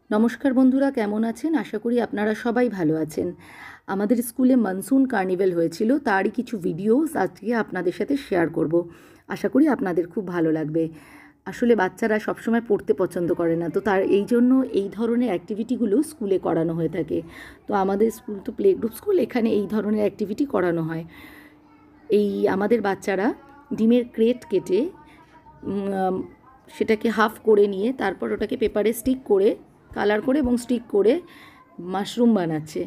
নমস্কার বন্ধুরা, কেমন আছেন? আশা করি আপনারা সবাই ভালো আছেন। আমাদের স্কুলে মনসুন কার্নিভ্যাল হয়েছিল, তারই কিছু ভিডিওস আজকে আপনাদের সাথে শেয়ার করব। আশা করি আপনাদের খুব ভালো লাগবে। আসলে বাচ্চারা সবসময় পড়তে পছন্দ করে না, তো তার এই জন্য এই ধরনের অ্যাক্টিভিটিগুলো স্কুলে করানো হয়ে থাকে। তো আমাদের স্কুল তো প্লে গ্রুপ স্কুল, এখানে এই ধরনের অ্যাক্টিভিটি করানো হয়। আমাদের বাচ্চারা ডিমের ক্রেট কেটে সেটাকে হাফ করে নিয়ে তারপর ওটাকে পেপারে স্টিক করে, কালার করে এবং স্টিক করে মাশরুম বানাচ্ছে।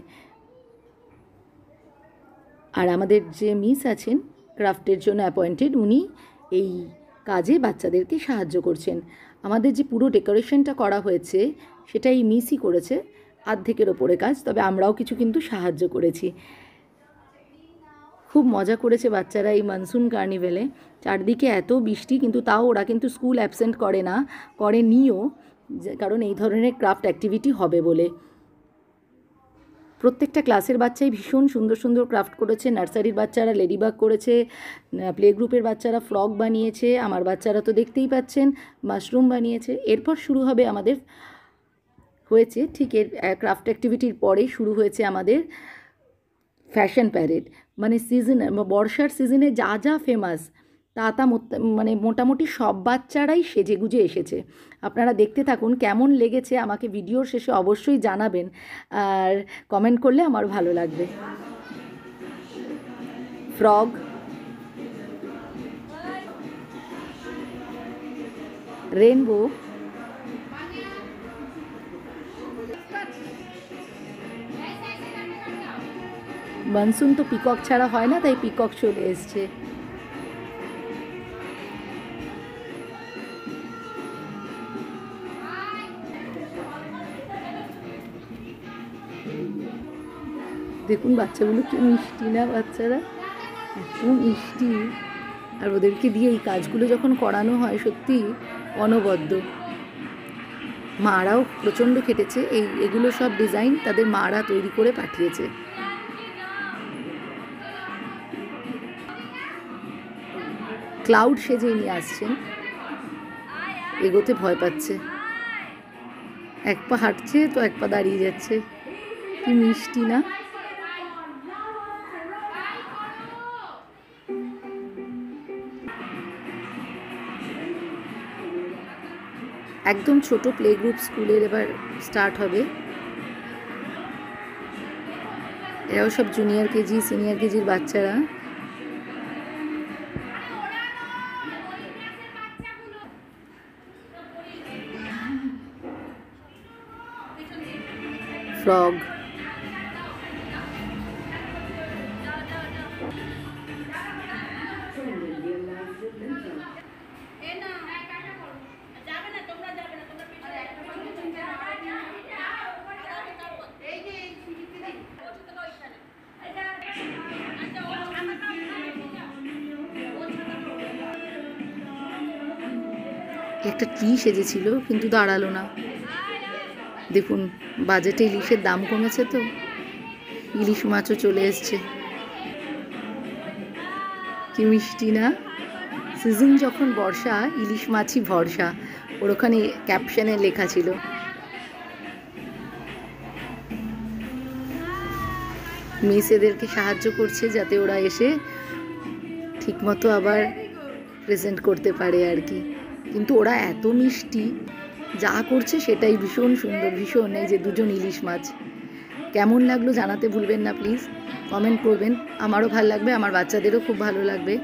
আর আমাদের যে মিস আছেন ক্রাফটের জন্য অ্যাপয়েন্টেড, উনি এই কাজে বাচ্চাদেরকে সাহায্য করছেন। আমাদের যে পুরো ডেকোরেশনটা করা হয়েছে সেটা এই মিসই করেছে, অর্ধেকের ওপরে কাজ, তবে আমরাও কিছু কিন্তু সাহায্য করেছি। খুব মজা করেছে বাচ্চারা এই মনসুন কার্নিভ্যালে। চারদিকে এত বৃষ্টি, কিন্তু তাও ওরা কিন্তু স্কুল অ্যাবসেন্ট করে না, করেনিও, কারণ এই ধরনের ক্রাফট অ্যাক্টিভিটি হবে বলে। প্রত্যেকটা ক্লাসের বাচ্চাই ভীষণ সুন্দর সুন্দর ক্রাফট করেছে। নার্সারির বাচ্চারা লেডিবাগ করেছে, প্লে গ্রুপের বাচ্চারা ফ্রক বানিয়েছে, আমার বাচ্চারা তো দেখতেই পাচ্ছেন মাশরুম বানিয়েছে। এরপর শুরু হবে আমাদের, হয়েছে ঠিক এর ক্রাফট অ্যাক্টিভিটির পরেই শুরু হয়েছে আমাদের ফ্যাশন প্যারেড। মানে বর্ষার সিজনে যা যা ফেমাস তা মানে মোটামুটি সব বাচ্চারাই সেজেগুজে এসেছে। আপনারা দেখতে থাকুন, কেমন লেগেছে আমাকে ভিডিওর শেষে অবশ্যই জানাবেন, আর কমেন্ট করলে আমার ভালো লাগবে। ফ্রগ, রেনবো, মনসুন তো পিকক ছাড়া হয় না, তাই পিকক চলে এসছে। দেখুন বাচ্চাগুলো কি মিষ্টি না, বাচ্চারা এত মিষ্টি। আর ওদেরকে দিয়ে এই কাজগুলো যখন করানো হয় সত্যি অনবদ্য। মারাও প্রচণ্ড খেটেছে। এগুলো সব ডিজাইন তাদের মারা তৈরি করে পাঠিয়েছে। ক্লাউড সেজে নিয়ে আসছেন, এগোতে ভয় পাচ্ছে, এক পা হাঁটছে তো এক পা দাঁড়িয়ে যাচ্ছে। কি মিষ্টি না। একদম ছোট প্লে গ্রুপ স্কুলের এবার স্টার্ট হবে। এরাও সব জুনিয়র কেজি সিনিয়র কেজির বাচ্চারা। ফ্রগ, একটা ট্রি সেজেছিল কিন্তু দাঁড়ালো না। দেখুন বাজেটে ইলিশের দাম কমেছে, তো ইলিশ মাছও চলে এসছে। কি মিষ্টি না। সিজন যখন বর্ষা, ইলিশ মাছই ভরসা, ওর ওখানে ক্যাপশনে লেখা ছিল। মিস এদেরকে সাহায্য করছে যাতে ওরা এসে ঠিকমতো আবার প্রেজেন্ট করতে পারে আর কি। কিন্তু ওরা এত মিষ্টি, যা করছে সেটাই ভীষণ সুন্দর, ভীষণ। এই যে দুজন ইলিশ মাছ, কেমন লাগলো জানাতে ভুলবেন না প্লিজ, কমেন্ট করবেন। আমারও ভালো লাগবে, আমার বাচ্চাদেরও খুব ভালো লাগবে।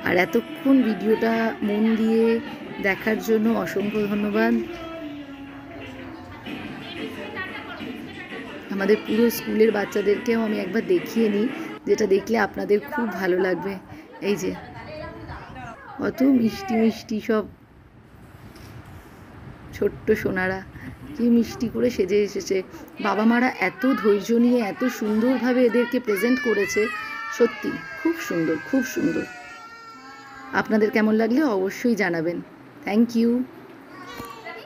আর এতক্ষণ ভিডিওটা মন দিয়ে দেখার জন্য অসংখ্য ধন্যবাদ। আমাদের পুরো স্কুলের বাচ্চাদেরকেও আমি একবার দেখিয়ে নিই, যেটা দেখলে আপনাদের খুব ভালো লাগবে। এই যে কত মিষ্টি মিষ্টি সব ছোট্ট সোনারা, কি মিষ্টি করে সেজে এসেছে। বাবা মারা এত ধৈর্য নিয়ে এত সুন্দরভাবে এদেরকে প্রেজেন্ট করেছে, সত্যি খুব সুন্দর, খুব সুন্দর। আপনাদের কেমন লাগলে অবশ্যই জানাবেন। Thank you.